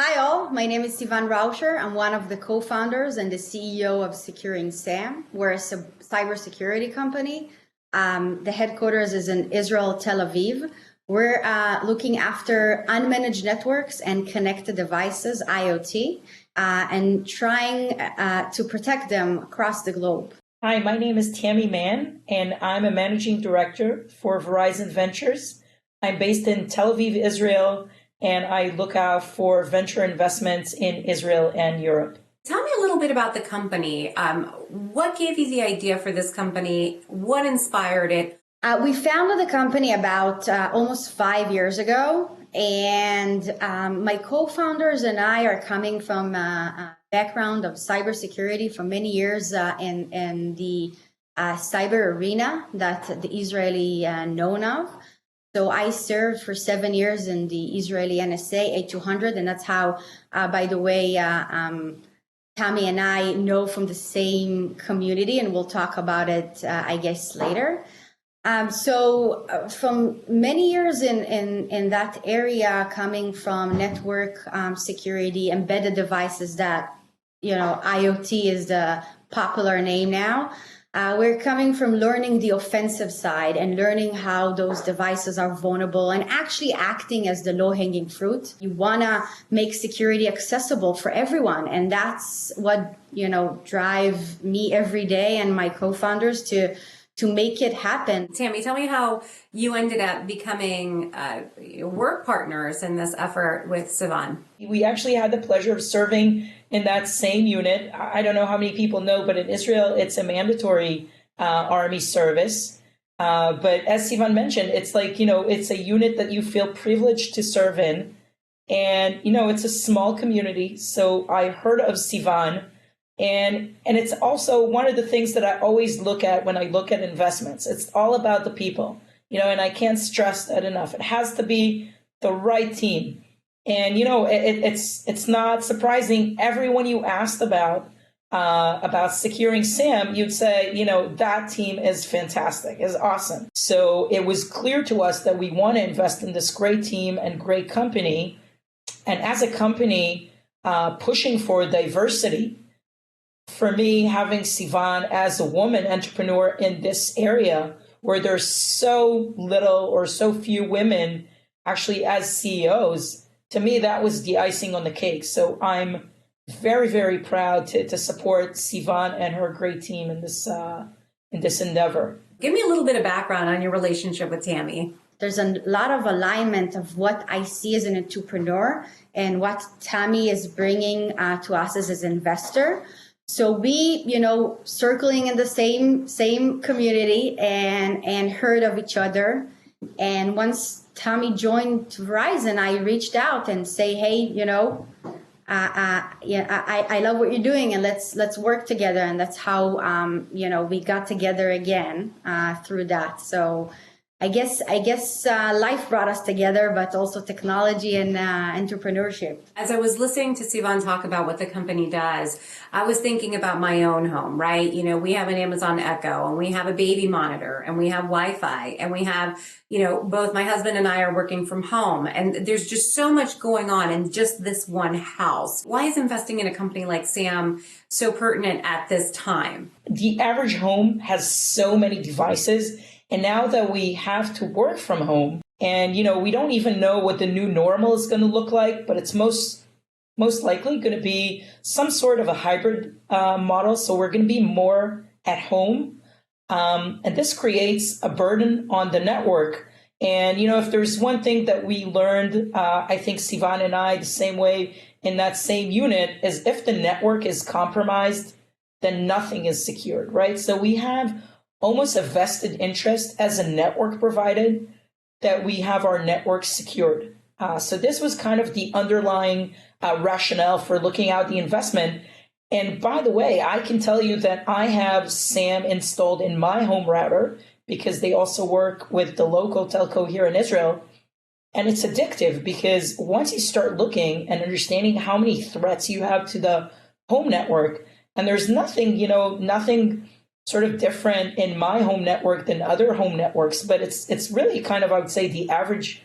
Hi all, my name is Sivan Rauscher. I'm one of the co-founders and the CEO of Securing SAM. We're a cybersecurity company. The headquarters is in Israel, Tel Aviv. We're looking after unmanaged networks and connected devices, IoT, and trying to protect them across the globe. Hi, my name is Tammy Mahn, and I'm a managing director for Verizon Ventures. I'm based in Tel Aviv, Israel, and I look out for venture investments in Israel and Europe. Tell me a little bit about the company. What gave you the idea for this company? What inspired it? We founded the company about almost 5 years ago, and my co-founders and I are coming from a background of cybersecurity for many years in the cyber arena that the Israeli known of. So I served for 7 years in the Israeli NSA 8200, and that's how, by the way, Tammy and I know from the same community, and we'll talk about it, I guess, later. From many years in that area, coming from network security, embedded devices that, IoT is the popular name now. We're coming from learning the offensive side and learning how those devices are vulnerable and actually acting as the low-hanging fruit. You want to make security accessible for everyone. And that's what, drive me every day and my co-founders to make it happen. Tammy, tell me how you ended up becoming work partners in this effort with Sivan. We actually had the pleasure of serving in that same unit. I don't know how many people know, but in Israel, it's a mandatory army service. But as Sivan mentioned, it's like, it's a unit that you feel privileged to serve in. And, it's a small community. So I heard of Sivan. And it's also one of the things that I always look at when I look at investments. It's all about the people, and I can't stress that enough. It has to be the right team. And, it's not surprising. Everyone you asked about securing SAM, you'd say, that team is fantastic, is awesome. So it was clear to us that we want to invest in this great team and great company. And as a company pushing for diversity, for me, having Sivan as a woman entrepreneur in this area where there's so little or so few women actually as CEOs, to me, that was the icing on the cake. So I'm very, very proud to support Sivan and her great team in this endeavor. Give me a little bit of background on your relationship with Tammy. There's a lot of alignment of what I see as an entrepreneur and what Tammy is bringing to us as an investor. So we, circling in the same community and heard of each other. And once Tammy joined Verizon, I reached out and say, hey, I love what you're doing, and let's work together. And that's how we got together again through that. So I guess life brought us together, but also technology and entrepreneurship. As I was listening to Sivan talk about what the company does, I was thinking about my own home, right? We have an Amazon Echo, and we have a baby monitor, and we have Wi-Fi, and we have, both my husband and I are working from home, and there's just so much going on in just this one house. Why is investing in a company like SAM so pertinent at this time? The average home has so many devices. And now that we have to work from home and, we don't even know what the new normal is going to look like, but it's most likely going to be some sort of a hybrid model. So we're going to be more at home. And this creates a burden on the network. And, if there's one thing that we learned, I think Sivan and I, the same way in that same unit, is if the network is compromised, then nothing is secured, right? So we have almost a vested interest as a network provider that we have our network secured. So this was kind of the underlying rationale for looking at the investment. And by the way, I can tell you that I have SAM installed in my home router because they also work with the local telco here in Israel. And it's addictive because once you start looking and understanding how many threats you have to the home network, and there's nothing sort of different in my home network than other home networks, but it's really kind of, I would say, the average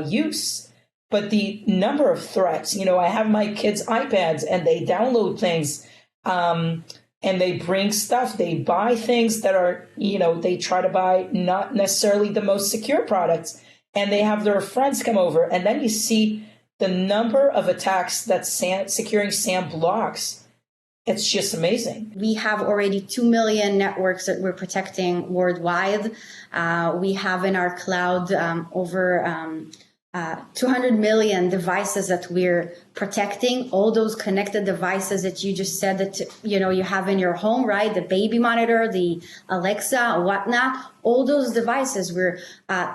use but the number of threats, I have my kids' iPads and they download things, and they bring stuff, they buy things that are, they try to buy not necessarily the most secure products, and they have their friends come over. And then you see the number of attacks that Securing SAM blocks. It's just amazing. We have already 2 million networks that we're protecting worldwide. We have in our cloud over 200 million devices that we're protecting. All those connected devices that you just said that, you have in your home, right? The baby monitor, the Alexa, whatnot. All those devices we're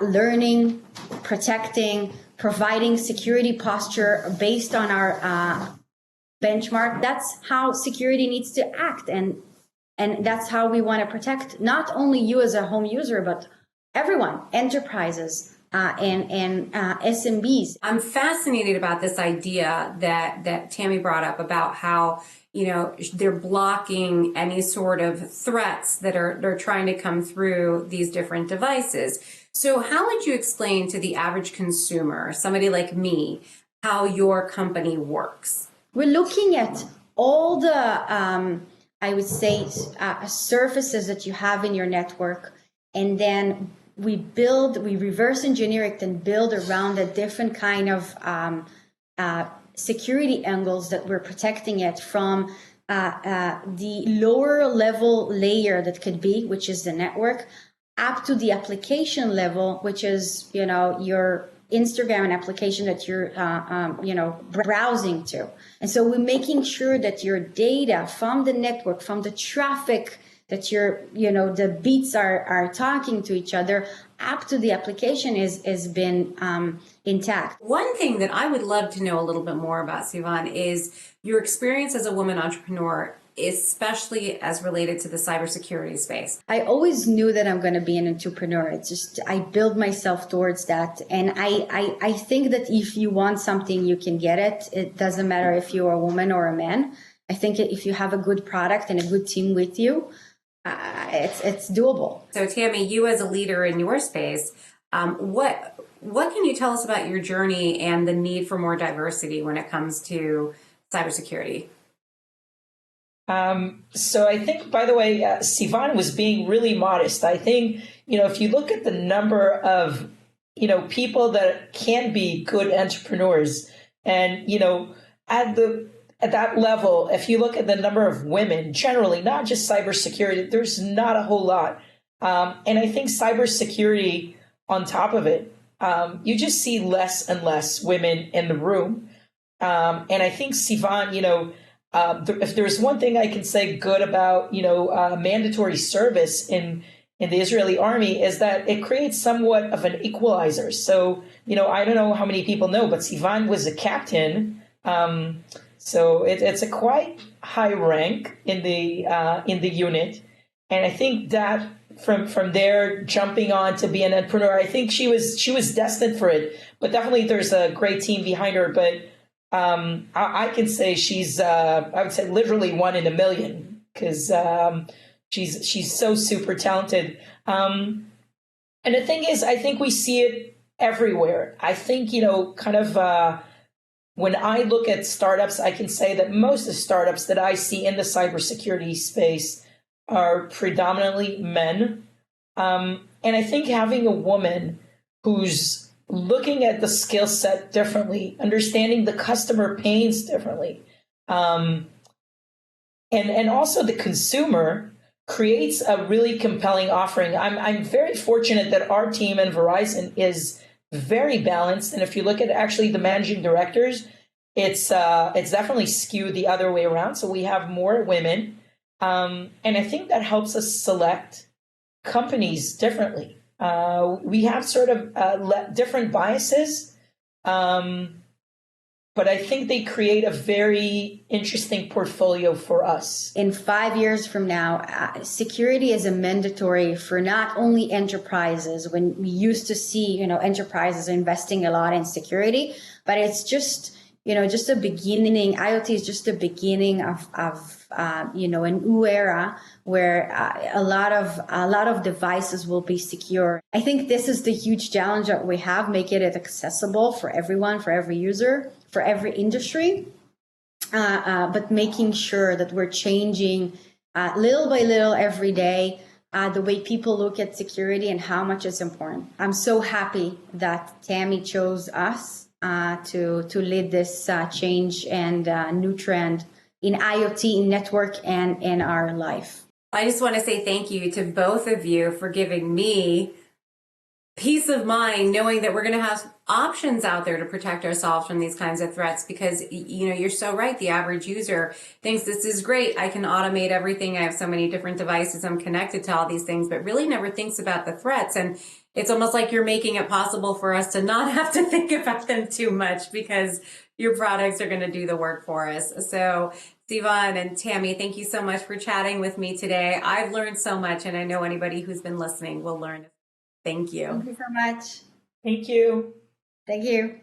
learning, protecting, providing security posture based on our benchmark. That's how security needs to act, and that's how we want to protect not only you as a home user, but everyone, enterprises and SMBs. I'm fascinated about this idea that Tammy brought up about how they're blocking any sort of threats that they're trying to come through these different devices. So how would you explain to the average consumer, somebody like me, how your company works? We're looking at all the, I would say, surfaces that you have in your network, and then we reverse engineer it and build around a different kind of security angles that we're protecting it from the lower level layer that could be, which is the network, up to the application level, which is, your Instagram, an application that you're, browsing to. And so we're making sure that your data from the network, from the traffic that the beats are talking to each other, up to the application has been intact. One thing that I would love to know a little bit more about, Sivan, is your experience as a woman entrepreneur, especially as related to the cybersecurity space. I always knew that I'm going to be an entrepreneur. It's just, I build myself towards that. And I think that if you want something, you can get it. It doesn't matter if you're a woman or a man. I think if you have a good product and a good team with you, it's doable. So Tammy, you as a leader in your space, what can you tell us about your journey and the need for more diversity when it comes to cybersecurity? So I think, by the way, Sivan was being really modest. I think, if you look at the number of, people that can be good entrepreneurs, and, at that level, if you look at the number of women generally, not just cybersecurity, there's not a whole lot. And I think cybersecurity on top of it, you just see less and less women in the room. And I think Sivan, if there's one thing I can say good about, mandatory service in the Israeli army, is that it creates somewhat of an equalizer. So, I don't know how many people know, but Sivan was a captain. So it's a quite high rank in the unit. And I think that from there jumping on to be an entrepreneur, I think she was destined for it. But definitely there's a great team behind her. But I can say she's, I would say, literally one in a million, because she's so super talented. And the thing is, I think we see it everywhere. I think, when I look at startups, I can say that most of the startups that I see in the cybersecurity space are predominantly men. And I think having a woman who's looking at the skill set differently, understanding the customer pains differently, and also the consumer, creates a really compelling offering. I'm very fortunate that our team in Verizon is very balanced. And if you look at actually the managing directors, it's definitely skewed the other way around. So we have more women. And I think that helps us select companies differently. We have sort of different biases, but I think they create a very interesting portfolio for us. In 5 years from now, security is a mandatory for not only enterprises. When we used to see, enterprises investing a lot in security, but it's just, just the beginning. IoT is just the beginning of a new era where a lot of devices will be secure. I think this is the huge challenge that we have, making it accessible for everyone, for every user, for every industry, but making sure that we're changing little by little every day the way people look at security and how much it's important. I'm so happy that Tammy chose us to lead this change and new trend in IoT, in network, and in our life. I just want to say thank you to both of you for giving me peace of mind, knowing that we're going to have options out there to protect ourselves from these kinds of threats, because you're so right. The average user thinks this is great. I can automate everything. I have so many different devices. I'm connected to all these things, but really never thinks about the threats. And it's almost like you're making it possible for us to not have to think about them too much, because your products are going to do the work for us. So Sivan and Tammy, thank you so much for chatting with me today. I've learned so much, and I know anybody who's been listening will learn. Thank you. Thank you so much. Thank you. Thank you.